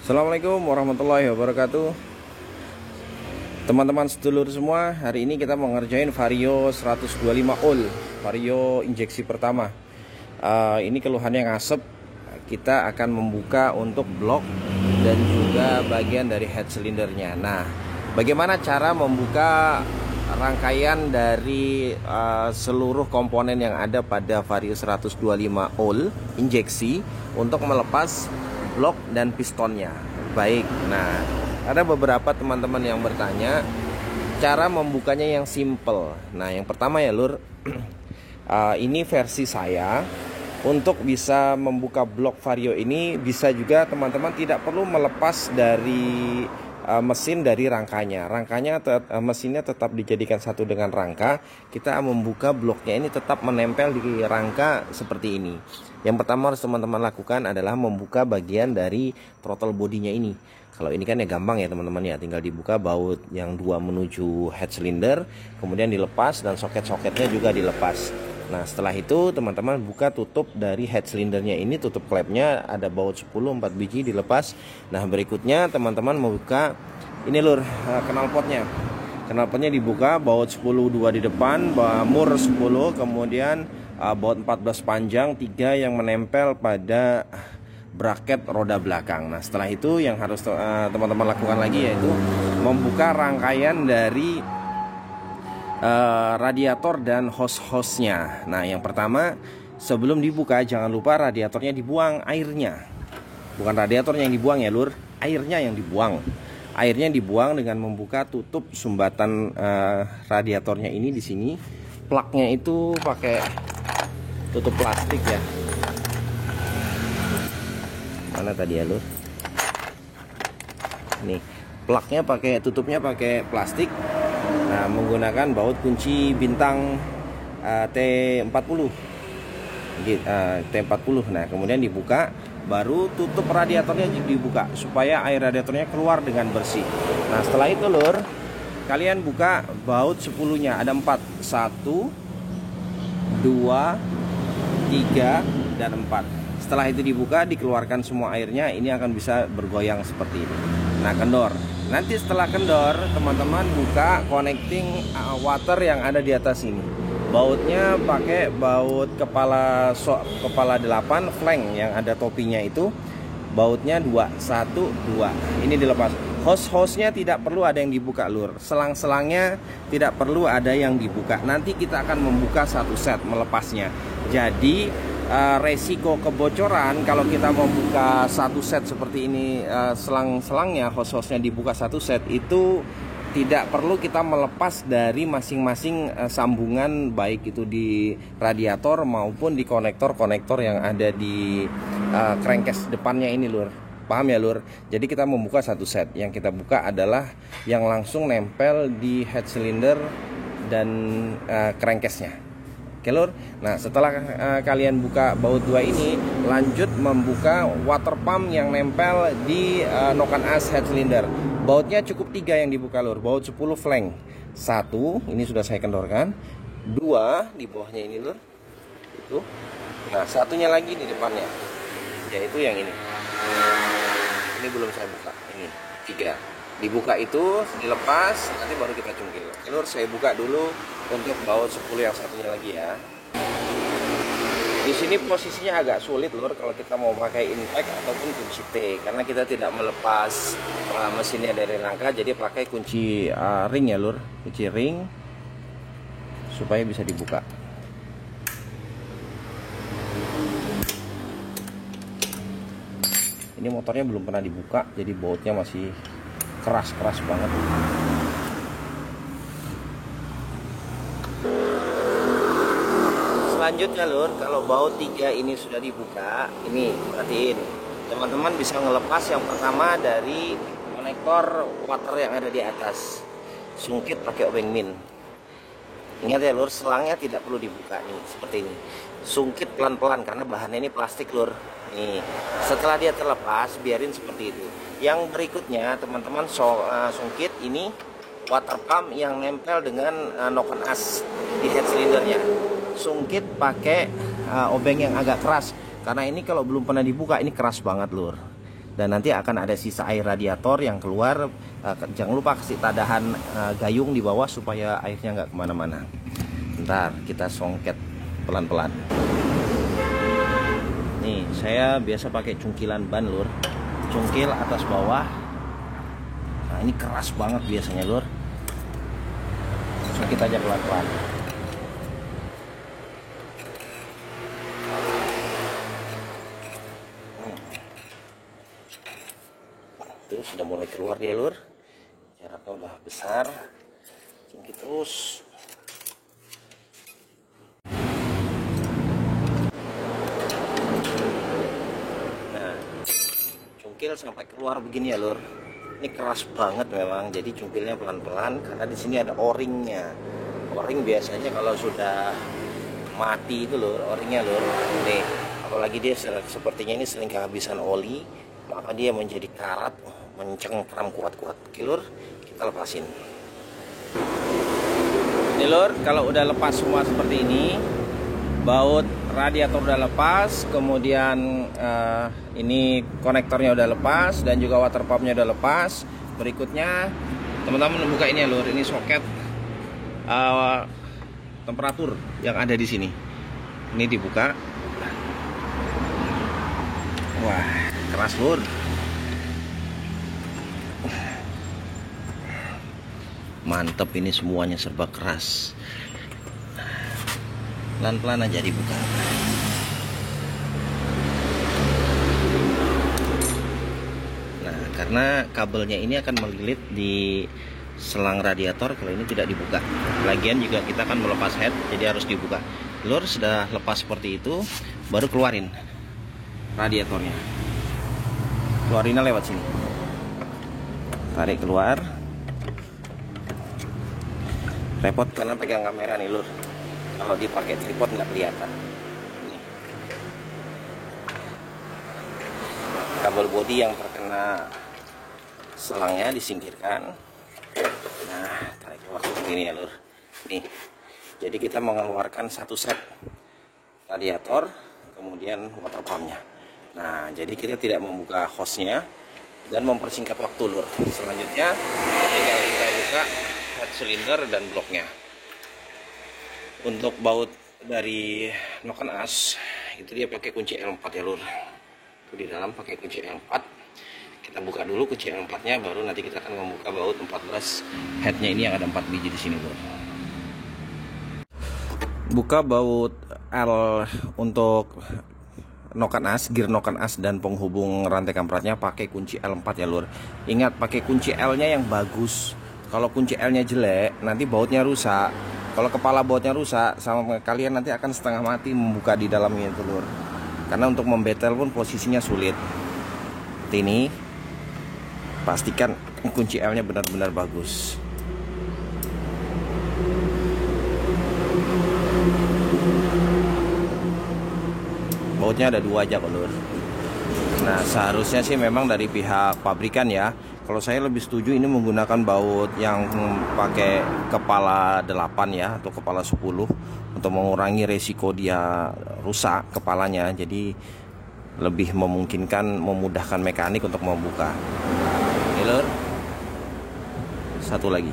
Assalamualaikum warahmatullahi wabarakatuh. Teman-teman sedulur semua, hari ini kita mau ngerjain Vario 125 ohl, Vario injeksi pertama. Ini keluhannya ngasep. Kita akan membuka untuk blok dan juga bagian dari head silindernya. Nah, bagaimana cara membuka rangkaian dari seluruh komponen yang ada pada Vario 125 ohl injeksi untuk melepas blok dan pistonnya. Baik, nah ada beberapa teman-teman yang bertanya cara membukanya yang simple. Nah, yang pertama ya lur, ini versi saya. Untuk bisa membuka blok Vario ini bisa juga teman-teman tidak perlu melepas dari mesin dari rangkanya. Mesinnya tetap dijadikan satu dengan rangka. Kita membuka bloknya ini tetap menempel di rangka seperti ini. Yang pertama harus teman-teman lakukan adalah membuka bagian dari throttle bodinya ini. Kalau ini kan ya gampang ya teman-teman ya, tinggal dibuka baut yang dua menuju head cylinder, kemudian dilepas dan soket-soketnya juga dilepas. Nah, setelah itu teman-teman buka tutup dari head cylindernya ini, tutup klepnya, ada baut 10 4 biji dilepas. Nah, berikutnya teman-teman membuka ini lur, knalpotnya. Knalpotnya dibuka, baut 10 2 di depan, mur 10, kemudian baut 14 panjang, 3 yang menempel pada braket roda belakang. Nah, setelah itu yang harus teman-teman lakukan lagi yaitu membuka rangkaian dari radiator dan hose-hose-nya. Nah, yang pertama sebelum dibuka jangan lupa radiatornya dibuang airnya. Bukan radiatornya yang dibuang ya lur, airnya yang dibuang. Airnya dibuang dengan membuka tutup sumbatan radiatornya ini di sini. Plaknya itu pakai tutup plastik ya. Mana tadi ya lur? Nih, plaknya tutupnya pakai plastik. Nah, menggunakan baut kunci bintang T40. T40. Nah, kemudian dibuka, baru tutup radiatornya dibuka supaya air radiatornya keluar dengan bersih. Nah, setelah itu lur, kalian buka baut 10-nya, ada 4. 1 2 3 dan 4. Setelah itu dibuka, dikeluarkan semua airnya, ini akan bisa bergoyang seperti ini. Nah, kendor. Nanti setelah kendor, teman-teman buka connecting water yang ada di atas ini. Bautnya pakai baut kepala 8 flank yang ada topinya itu. Bautnya 2, 1 2. Ini dilepas. Hose-hose-nya tidak perlu ada yang dibuka lur. Selang-selangnya tidak perlu ada yang dibuka. Nanti kita akan membuka satu set melepasnya. Jadi resiko kebocoran kalau kita membuka satu set seperti ini, selang-selangnya hose-hose-nya dibuka satu set, itu tidak perlu kita melepas dari masing-masing sambungan, baik itu di radiator maupun di konektor-konektor yang ada di crankcase depannya ini lur. Paham ya lur? Jadi kita membuka satu set. Yang kita buka adalah yang langsung nempel di head cylinder dan crankcase-nya. Oke lur. Nah, setelah kalian buka baut 2 ini, lanjut membuka water pump yang nempel di noken as head cylinder. Bautnya cukup 3 yang dibuka lur. Baut 10 flank. 1, ini sudah saya kendorkan. 2 di bawahnya ini lur. Itu. Nah, satunya lagi di depannya, yaitu yang ini. Ini belum saya buka. Ini 3. Dibuka itu, dilepas, nanti baru kita cungkil. Lur, saya buka dulu untuk baut 10 yang satunya lagi ya. Di sini posisinya agak sulit lur kalau kita mau pakai impact ataupun kunci T, karena kita tidak melepas mesinnya dari rangka, jadi pakai kunci ring ya lur, kunci ring supaya bisa dibuka. Ini motornya belum pernah dibuka, jadi bautnya masih keras-keras banget. Selanjutnya lur, kalau baut 3 ini sudah dibuka, ini perhatiin, teman-teman bisa ngelepas yang pertama dari konektor water yang ada di atas. Sungkit pakai obeng min. Ingat ya lur, selangnya tidak perlu dibuka nih, seperti ini. Sungkit pelan-pelan karena bahannya ini plastik lur. Nih, setelah dia terlepas, biarin seperti itu. Yang berikutnya teman-teman sungkit ini water pump yang nempel dengan noken as di head cylindernya. Sungkit pakai obeng yang agak keras, karena ini kalau belum pernah dibuka ini keras banget lur. dan nanti akan ada sisa air radiator yang keluar. Jangan lupa kasih tadahan gayung di bawah supaya airnya nggak kemana-mana. Bentar, kita songket pelan-pelan. Nih, saya biasa pakai cungkilan ban, lur. Cungkil atas bawah. Nah, ini keras banget biasanya, lur. Sakit aja pelan-pelan. Tuh sudah mulai keluar dia, lur. Jaraknya udah besar. Cungkil terus. Nah, cungkil sampai keluar begini ya, lur. Ini keras banget memang, jadi cungkilnya pelan-pelan karena di sini ada o-ringnya. O-ring biasanya kalau sudah mati itu, lur, o-ringnya, lur. Nih, apalagi dia sepertinya ini sering kehabisan oli, maka dia menjadi karat, mencengkram kuat-kuat. Oke, lur, kita lepasin. Ini, lur, kalau udah lepas semua seperti ini, baut radiator udah lepas, kemudian ini konektornya udah lepas, dan juga water pumpnya udah lepas. Berikutnya teman-teman buka ini ya, lur, ini soket temperatur yang ada di sini. Ini dibuka. Wah, keras, lur. Mantep, ini semuanya serba keras. Pelan-pelan aja dibuka. Nah, karena kabelnya ini akan melilit di selang radiator kalau ini tidak dibuka. Lagian juga kita akan melepas head, jadi harus dibuka. Lur, sudah lepas seperti itu, baru keluarin radiatornya. Keluarinnya lewat sini. Tarik keluar. Repot karena pegang kamera nih, lur. Kalau dipakai tripod nggak kelihatan. Ini. Kabel bodi yang terkena selangnya disingkirkan. Nah, tarik keluar seperti ini ya, lur. Nih, jadi kita mengeluarkan satu set radiator, kemudian water pumpnya. Nah, jadi kita tidak membuka hostnya dan mempersingkat waktu, lur. Selanjutnya tinggal kita buka head cylinder dan bloknya. Untuk baut dari noken as itu dia pakai kunci L4 ya, lur. Itu di dalam pakai kunci L4. Kita buka dulu kunci L4 nya, baru nanti kita akan membuka baut 14 headnya ini yang ada 4 biji di sini, lur. Buka baut L untuk noken as, gear noken as dan penghubung rantai kampratnya pakai kunci L4 ya, lur. Ingat, pakai kunci L nya yang bagus. Kalau kunci L nya jelek, nanti bautnya rusak. Kalau kepala bautnya rusak, sama kalian nanti akan setengah mati membuka di dalamnya itu, lur. Karena untuk membetel pun posisinya sulit. Seperti ini. Pastikan kunci L-nya benar-benar bagus. Bautnya ada 2 aja kok, lur. Nah, seharusnya sih memang dari pihak pabrikan ya. Kalau saya lebih setuju ini menggunakan baut yang pakai kepala 8 ya, atau kepala 10 untuk mengurangi resiko dia rusak kepalanya. Jadi lebih memungkinkan, memudahkan mekanik untuk membuka. Ini, lur. Satu lagi.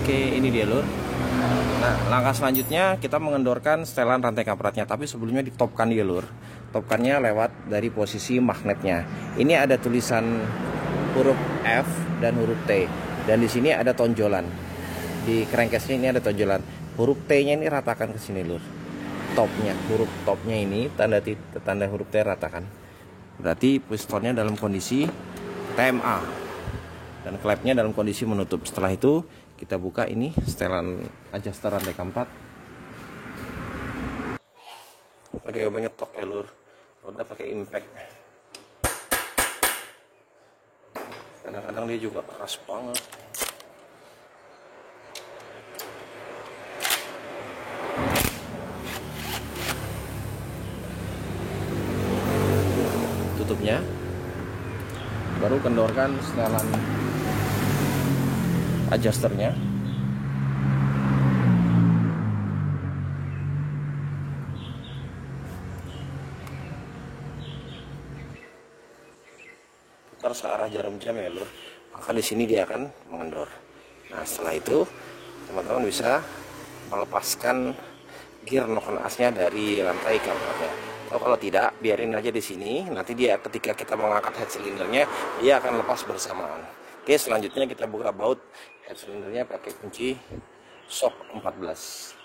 Oke, ini dia, lur. Nah, langkah selanjutnya kita mengendorkan setelan rantai kampratnya, tapi sebelumnya ditopkan dia, lur. Topkannya lewat dari posisi magnetnya. Ini ada tulisan huruf F dan huruf T, dan di sini ada tonjolan. Di crankcase-nya ini ada tonjolan. Huruf T-nya ini ratakan ke sini, lur. Topnya, huruf topnya ini tanda huruf T ratakan. Berarti pistonnya dalam kondisi TMA dan klepnya dalam kondisi menutup. Setelah itu kita buka ini setelan adjuster rantai kamprat. Pakai banyak tok ya, lur. Roda pakai impact. Kadang-kadang dia juga keras banget. Tutupnya, baru kendorkan setelan adjusternya. Putar searah jarum jam ya lur, maka di sini dia akan mengendor. Nah setelah itu teman-teman bisa melepaskan gear knock on asnya dari rantai covernya. Atau kalau tidak, biarin aja di sini. Nanti dia ketika kita mengangkat head silindernya, dia akan lepas bersamaan. Oke, selanjutnya kita buka baut head silindernya pakai kunci shock 14.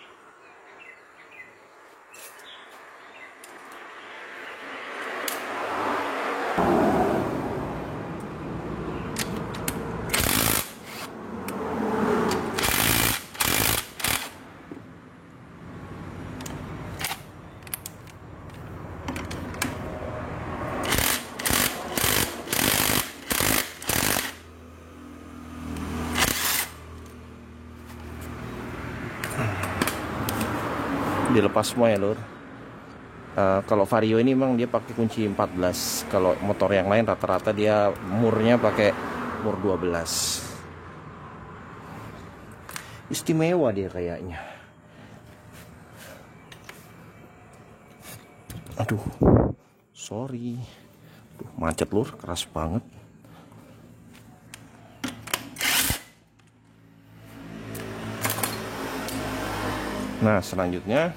Dilepas semua ya lur. Kalau Vario ini memang dia pakai kunci 14. Kalau motor yang lain rata-rata dia murnya pakai mur 12. Istimewa dia kayaknya. Aduh, sorry. Duh, macet lur, keras banget. Nah selanjutnya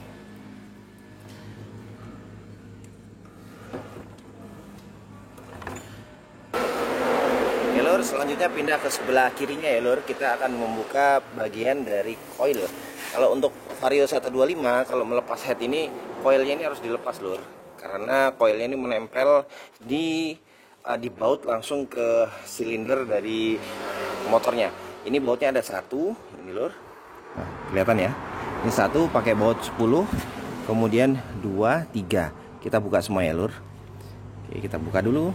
ya lur, selanjutnya pindah ke sebelah kirinya ya lur. Kita akan membuka bagian dari coil. Kalau untuk Vario 125, kalau melepas head ini, coilnya ini harus dilepas lur, karena coilnya ini menempel di baut langsung ke silinder dari motornya. Ini bautnya ada satu, ini lur. Nah, kelihatan ya. Ini satu pakai baut 10, kemudian 2, 3. Kita buka semua ya lur. Oke, kita buka dulu.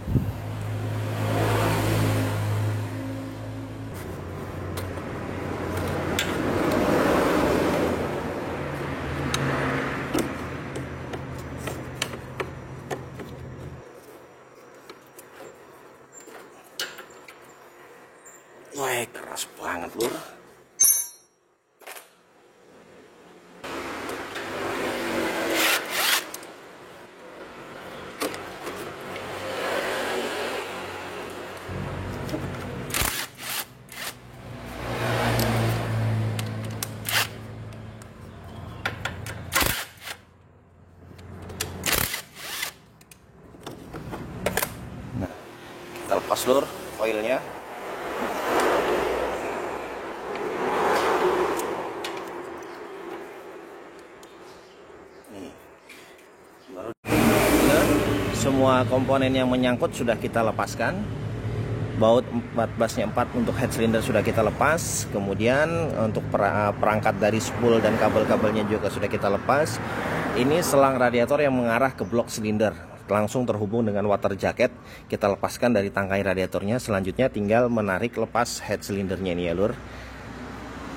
Wah, keras banget lur. Nah, kita lepas lur coilnya. Nih, baru semua komponen yang menyangkut sudah kita lepaskan. Baut 14-nya 4 untuk head cylinder sudah kita lepas. Kemudian untuk perangkat dari spool dan kabel-kabelnya juga sudah kita lepas. Ini selang radiator yang mengarah ke blok silinder, langsung terhubung dengan water jacket. Kita lepaskan dari tangkai radiatornya. Selanjutnya tinggal menarik lepas head silindernya ini ya lur.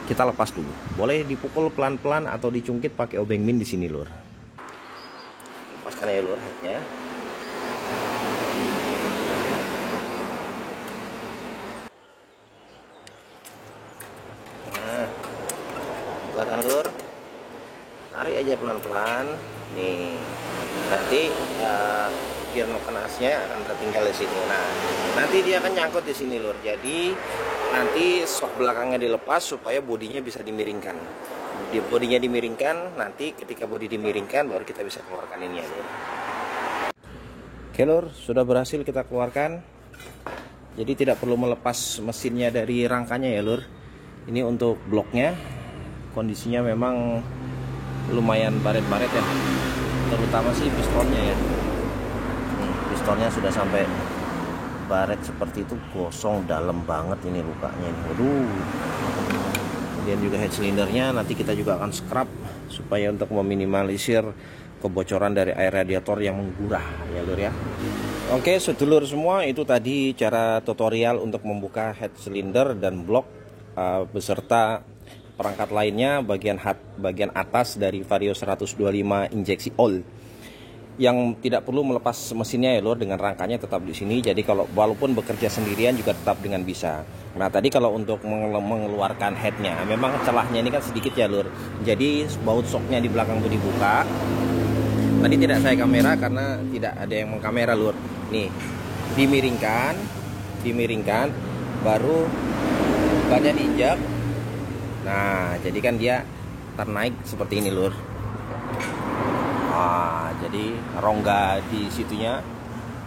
Kita lepas dulu. Boleh dipukul pelan-pelan atau dicungkit pakai obeng min di sini lur. Lepaskan ya lur headnya. Nah, belakang lur. Tarik aja pelan-pelan. Nih, nanti gear knock asnya akan tertinggal di sini. Nah, nanti dia akan nyangkut di sini lur. Jadi nanti shock belakangnya dilepas supaya bodinya bisa dimiringkan. Bodinya dimiringkan, nanti ketika bodi dimiringkan baru kita bisa keluarkan ini ya lur. Oke lur, sudah berhasil kita keluarkan. Jadi tidak perlu melepas mesinnya dari rangkanya ya lur. Ini untuk bloknya, kondisinya memang lumayan baret-baret ya, terutama sih pistonnya ya. Pistonnya sudah sampai baret seperti itu, gosong dalam banget ini lukanya ini. Waduh. Kemudian juga head silindernya nanti kita juga akan scrub supaya untuk meminimalisir kebocoran dari air radiator yang menggurah ya lur ya. Oke, sedulur semua, itu tadi cara tutorial untuk membuka head cylinder dan blok beserta perangkat lainnya bagian atas dari Vario 125 injeksi oil yang tidak perlu melepas mesinnya ya lur, dengan rangkanya tetap di sini. Jadi kalau walaupun bekerja sendirian juga tetap dengan bisa. Nah tadi kalau untuk mengeluarkan headnya, memang celahnya ini kan sedikit ya lur. Jadi baut shocknya di belakang itu dibuka. Tadi tidak saya kamera karena tidak ada yang mengkamera lur. Nih dimiringkan, baru bannya diinjak. Nah jadi kan dia ternaik seperti ini lur. Jadi rongga di situnya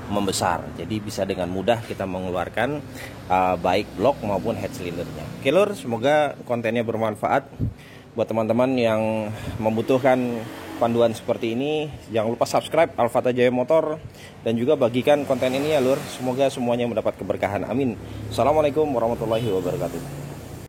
membesar, jadi bisa dengan mudah kita mengeluarkan baik blok maupun head cylindernya. Oke lur, semoga kontennya bermanfaat buat teman-teman yang membutuhkan panduan seperti ini. Jangan lupa subscribe Alfata Jaya Motor dan juga bagikan konten ini ya lur. Semoga semuanya mendapat keberkahan, amin. Assalamualaikum warahmatullahi wabarakatuh.